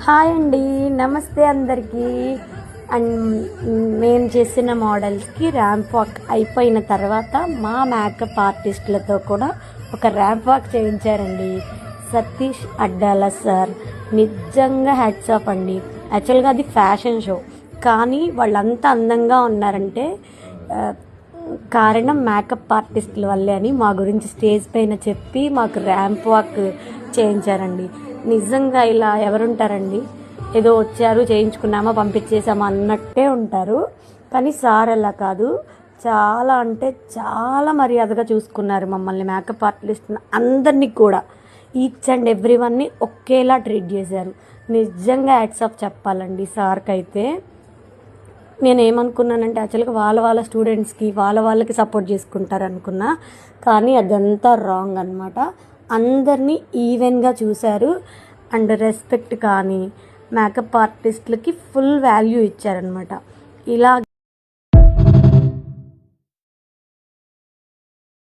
Hi అండి, నమస్తే అందరికీ. అండ్ మేము చేసిన మోడల్స్కి ర్యాంప్ వాక్ అయిపోయిన తర్వాత మా మేకప్ ఆర్టిస్టులతో కూడా ఒక ర్యాంప్ వాక్ చేయించారండి సతీష్ అడ్డాల సార్. నిజంగా హ్యాట్స్ ఆఫ్ అండి. యాక్చువల్గా అది ఫ్యాషన్ షో, కానీ వాళ్ళంతా అందంగా ఉన్నారంటే కారణం మేకప్ ఆర్టిస్టుల వల్లే అని మా గురించి స్టేజ్ పైన చెప్పి మాకు ర్యాంప్ వాక్ చేయించారండి. నిజంగా ఇలా ఎవరుంటారండి? ఏదో వచ్చారు, చేయించుకున్నామా, పంపించేసామా అన్నట్టే ఉంటారు. కానీ సార్ అలా కాదు, చాలా అంటే చాలా మర్యాదగా చూసుకున్నారు మమ్మల్ని, మేకప్ ఆర్టిస్ట్ అందరినీ కూడా. ఈచ్ అండ్ ఎవ్రీ వన్ని ఒకేలా ట్రీట్ చేశారు. నిజంగా హ్యాట్స్ ఆఫ్ చెప్పాలండి సార్కి అయితే. నేనేమనుకున్నానంటే యాక్చువల్గా వాళ్ళ స్టూడెంట్స్కి వాళ్ళకి సపోర్ట్ చేసుకుంటారు అనుకున్నా, కానీ అదంతా రాంగ్ అనమాట. అందరినీ ఈవెన్గా చూశారు. అండ్ రెస్పెక్ట్ కానీ మేకప్ ఆర్టిస్టులకి ఫుల్ వాల్యూ ఇచ్చారనమాట. ఇలా